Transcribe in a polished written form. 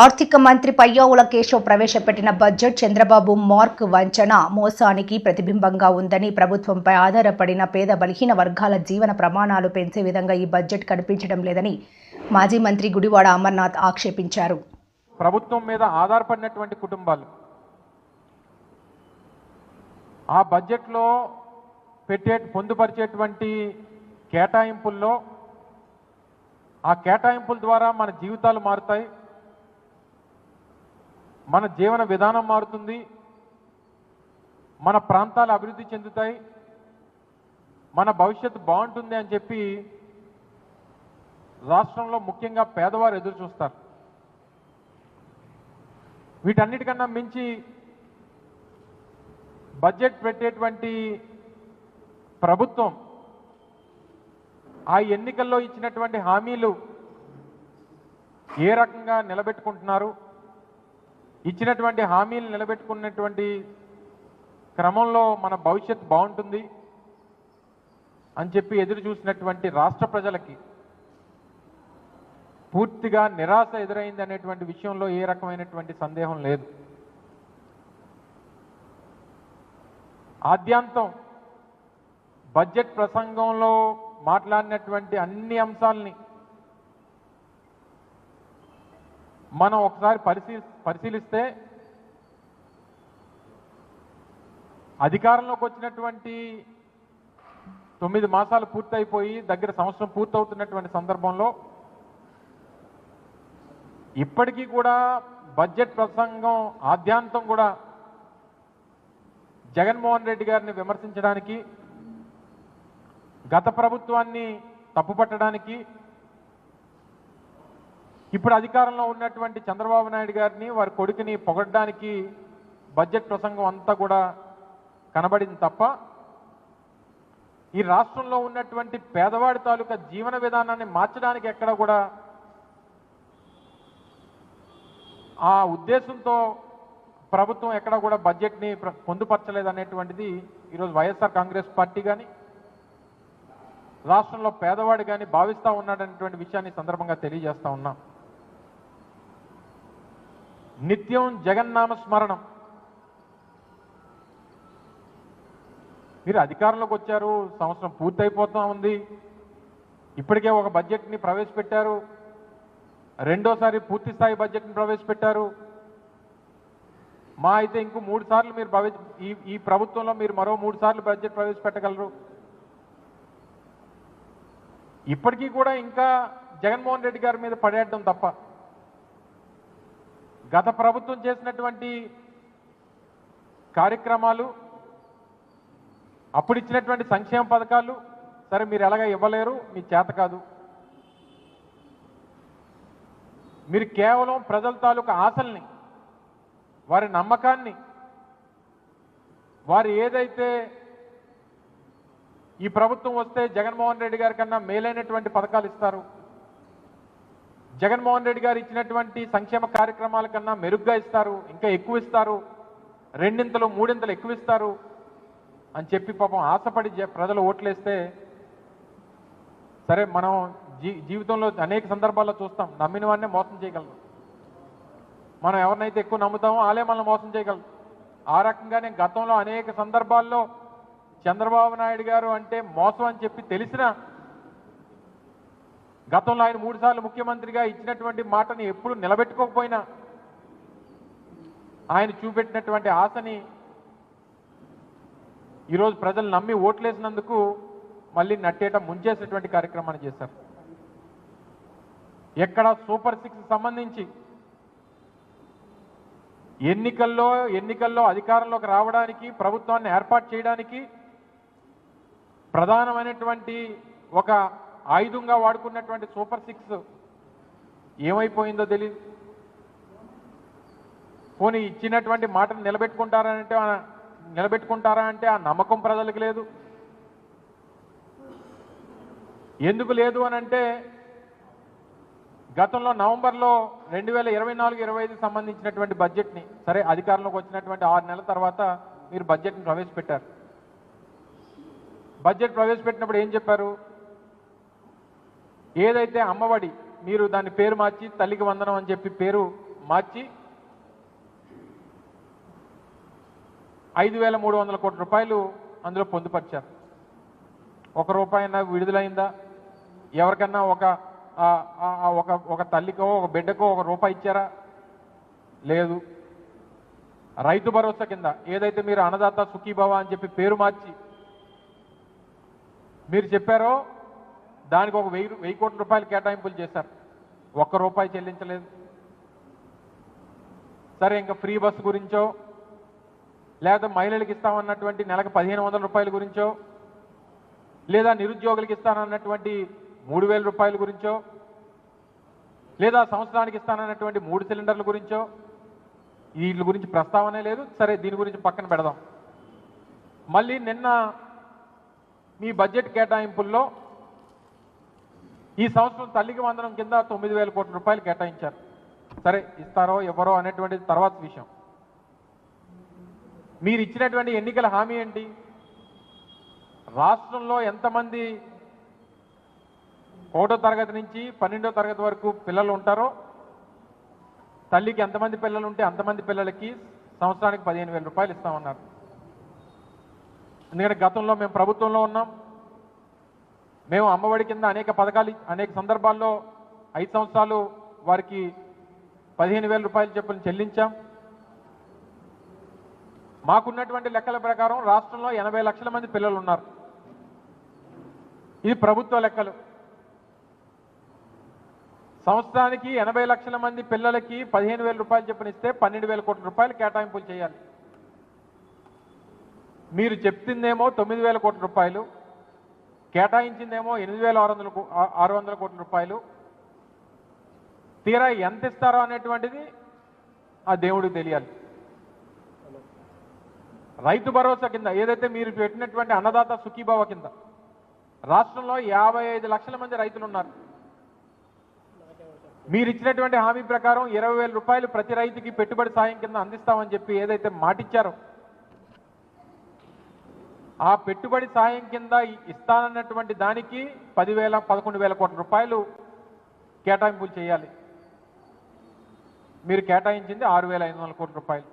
ఆర్థిక మంత్రి పయ్యావుల కేశవ్ ప్రవేశపెట్టిన బడ్జెట్ చంద్రబాబు మార్క్ వంచన మోసానికి ప్రతిబింబంగా ఉందని, ప్రభుత్వంపై ఆధారపడిన పేద బలహీన వర్గాల జీవన ప్రమాణాలు పెంచే విధంగా ఈ బడ్జెట్ కనిపించడం లేదని మాజీ మంత్రి గుడివాడ అమర్నాథ్ ఆక్షేపించారు. ప్రభుత్వం మీద ఆధారపడినటువంటి కుటుంబాలు ఆ బడ్జెట్లో పొందుపరిచేటువంటి కేటాయింపుల్లో ఆ కేటాయింపుల ద్వారా మన జీవితాలు మారుతాయి, మన జీవన విధానం మారుతుంది, మన ప్రాంతాలు అభివృద్ధి చెందుతాయి, మన భవిష్యత్తు బాగుంటుంది అని చెప్పి రాష్ట్రంలో ముఖ్యంగా పేదవారు ఎదురు చూస్తారు. వీటన్నిటికన్నా మించి బడ్జెట్ పెట్టేటువంటి ప్రభుత్వం ఆ ఎన్నికల్లో ఇచ్చినటువంటి హామీలు ఏ రకంగా నిలబెట్టుకుంటున్నారు, ఇచ్చినటువంటి హామీలు నిలబెట్టుకున్నటువంటి క్రమంలో మన భవిష్యత్తు బాగుంటుంది అని చెప్పి ఎదురు చూసినటువంటి రాష్ట్ర ప్రజలకి పూర్తిగా నిరాశ ఎదురైంది అనేటువంటి విషయంలో ఏ రకమైనటువంటి సందేహం లేదు. ఆద్యాంతం బడ్జెట్ ప్రసంగంలో మాట్లాడినటువంటి అన్ని అంశాలని మనం ఒకసారి పరిశీలిస్తే అధికారంలోకి వచ్చినటువంటి 9 మాసాలు పూర్తయిపోయి దగ్గర సంవత్సరం పూర్తవుతున్నటువంటి సందర్భంలో ఇప్పటికీ కూడా బడ్జెట్ ప్రసంగం ఆద్యాంతం కూడా జగన్మోహన్ రెడ్డి గారిని విమర్శించడానికి, గత ప్రభుత్వాన్ని తప్పుపట్టడానికి, ఇప్పుడు అధికారంలో ఉన్నటువంటి చంద్రబాబు నాయుడు గారిని వారి కొడుకుని పొగడ్డానికి బడ్జెట్ ప్రసంగం అంతా కూడా కనబడింది తప్ప ఈ రాష్ట్రంలో ఉన్నటువంటి పేదవాడి తాలూకా జీవన విధానాన్ని మార్చడానికి ఎక్కడ కూడా ఆ ఉద్దేశంతో ప్రభుత్వం ఎక్కడ కూడా బడ్జెట్ని పొందుపరచలేదు అనేటువంటిది ఈరోజు వైఎస్ఆర్ కాంగ్రెస్ పార్టీ కానీ రాష్ట్రంలో పేదవాడు కానీ భావిస్తూ ఉన్నాడనేటువంటి విషయాన్ని సందర్భంగా తెలియజేస్తా ఉన్నాం. నిత్యం జగన్నామ స్మరణం. మీరు అధికారంలోకి వచ్చారు, సంవత్సరం పూర్తయిపోతూ ఉంది, ఇప్పటికే ఒక బడ్జెట్ని ప్రవేశపెట్టారు, రెండోసారి పూర్తి స్థాయి బడ్జెట్ని ప్రవేశపెట్టారు. మా అయితే ఇంకో 3 సార్లు మీరు ఈ ప్రభుత్వంలో మీరు మరో 3 సార్లు బడ్జెట్ ప్రవేశపెట్టగలరు. ఇప్పటికీ కూడా ఇంకా జగన్మోహన్ రెడ్డి గారి మీద పడేయడం తప్ప గత ప్రభుత్వం చేసినటువంటి కార్యక్రమాలు, అప్పుడు ఇచ్చినటువంటి సంక్షేమ పథకాలు సరే మీరు ఎలాగ ఇవ్వలేరు, మీ చేత కాదు. మీరు కేవలం ప్రజల తాలూకా ఆశల్ని, వారి నమ్మకాన్ని, వారు ఏదైతే ఈ ప్రభుత్వం వస్తే జగన్మోహన్ రెడ్డి గారి కన్నా మేలైనటువంటి పథకాలు ఇస్తారు, జగన్మోహన్ రెడ్డి గారు ఇచ్చినటువంటి సంక్షేమ కార్యక్రమాల కన్నా మెరుగ్గా ఇస్తారు, ఇంకా ఎక్కువ ఇస్తారు, 2 3 ఎక్కువ ఇస్తారు అని చెప్పి పాపం ఆశపడి ప్రజలు ఓట్లేస్తే సరే మనం జీవితంలో అనేక సందర్భాల్లో చూస్తాం, నమ్మిన వాడినే మోసం చేయగలరు. మనం ఎవరినైతే ఎక్కువ నమ్ముతామో వాళ్ళే మనల్ని మోసం చేయగలరు. ఆ రకంగానే గతంలో అనేక సందర్భాల్లో చంద్రబాబు నాయుడు గారు అంటే మోసం అని చెప్పి తెలిసినా గతంలో ఆయన 3 సార్లు ముఖ్యమంత్రిగా ఇచ్చినటువంటి మాటని ఎప్పుడు నిలబెట్టుకోకపోయినా ఆయన చూపెట్టినటువంటి ఆశని ఈరోజు ప్రజలు నమ్మి ఓట్లేసినందుకు మళ్ళీ నట్టేట ముంచేసేటువంటి కార్యక్రమాన్ని చేశారు. ఎక్కడ సూపర్ 6 సంబంధించి ఎన్నికల్లో అధికారంలోకి రావడానికి, ప్రభుత్వాన్ని ఏర్పాటు చేయడానికి ప్రధానమైనటువంటి ఒక ఆయుధంగా వాడుకున్నటువంటి సూపర్ 6 ఏమైపోయిందో తెలియదు. పోనీ ఇచ్చినటువంటి మాటను నిలబెట్టుకుంటారా అంటే ఆ నమ్మకం ప్రజలకు లేదు. ఎందుకు లేదు అని అంటే గతంలో నవంబర్లో 2024-25 సంబంధించినటువంటి బడ్జెట్ని సరే అధికారంలోకి వచ్చినటువంటి 6 నెలల తర్వాత మీరు బడ్జెట్ని ప్రవేశపెట్టారు. బడ్జెట్ ప్రవేశపెట్టినప్పుడు ఏం చెప్పారు? ఏదైతే అమ్మఒడి మీరు దాని పేరు మార్చి తల్లికి వందనం అని చెప్పి పేరు మార్చి 5,300 కోట్ల రూపాయలు అందులో పొందుపరిచారు. ₹1 విడుదలైందా? ఎవరికన్నా ఒక తల్లికో ఒక బిడ్డకో ₹1 ఇచ్చారా? లేదు. రైతు భరోసా కింద ఏదైతే మీరు అన్నదాత సుఖీభవ అని చెప్పి పేరు మార్చి మీరు చెప్పారో దానికి ఒక 1,000 కోట్ల రూపాయలు కేటాయింపులు చేశారు. ₹1 చెల్లించలేదు. సరే, ఇంకా ఫ్రీ బస్సు గురించో లేదా మహిళలకు ఇస్తామన్నటువంటి నెలకు 1,500 రూపాయల గురించో లేదా నిరుద్యోగులకు ఇస్తానన్నటువంటి 3,000 రూపాయల గురించో లేదా సంవత్సరానికి ఇస్తానన్నటువంటి 3 సిలిండర్ల గురించో వీటి గురించి ప్రస్తావనే లేదు. సరే, దీని గురించి పక్కన పెడదాం. మళ్ళీ నిన్న మీ బడ్జెట్ కేటాయింపుల్లో ఈ సంవత్సరం తల్లికి వందనం కింద 9,000 కోట్ల రూపాయలు కేటాయించారు. సరే, ఇస్తారో ఎవరో అనేటువంటిది తర్వాత విషయం. మీరు ఇచ్చినటువంటి ఎన్నికల హామీ ఏంటి? రాష్ట్రంలో ఎంతమంది 1వ తరగతి నుంచి 12వ తరగతి వరకు పిల్లలు ఉంటారో తల్లికి ఎంతమంది పిల్లలు ఉంటే అంతమంది పిల్లలకి సంవత్సరానికి 15,000 రూపాయలు ఇస్తామన్నారు. ఎందుకంటే గతంలో మేము ప్రభుత్వంలో ఉన్నాం. మేము అమ్మఒడి కింద అనేక పథకాలు అనేక సందర్భాల్లో 5 సంవత్సరాలు వారికి 15,000 రూపాయల చొప్పున చెల్లించాం. మాకున్నటువంటి లెక్కల ప్రకారం రాష్ట్రంలో 80 లక్షల మంది పిల్లలు ఉన్నారు. ఇది ప్రభుత్వ లెక్కలు. సంవత్సరానికి 80 లక్షల మంది పిల్లలకి 15,000 రూపాయలు చొప్పున ఇస్తే 12,000 కోట్ల రూపాయలు కేటాయింపులు చేయాలి. మీరు చెప్తుందేమో 9,000 కోట్ల రూపాయలు, కేటాయించిందేమో 8,600 కోట్ల రూపాయలు. తీరా ఎంత ఇస్తారో అనేటువంటిది ఆ దేవుడికి తెలియాలి. రైతు భరోసా కింద ఏదైతే మీరు పెట్టినటువంటి అన్నదాత సుఖీభవ కింద రాష్ట్రంలో 55 లక్షల మంది రైతులు ఉన్నారు. మీరు ఇచ్చినటువంటి హామీ ప్రకారం 20,000 రూపాయలు ప్రతి రైతుకి పెట్టుబడి సాయం కింద అందిస్తామని చెప్పి ఏదైతే మాటిచ్చారో ఆ పెట్టుబడి సాయం కింద ఇస్తానన్నటువంటి దానికి 11,000 కోట్ల రూపాయలు కేటాయింపులు చేయాలి. మీరు కేటాయించింది 6,500 కోట్ల రూపాయలు.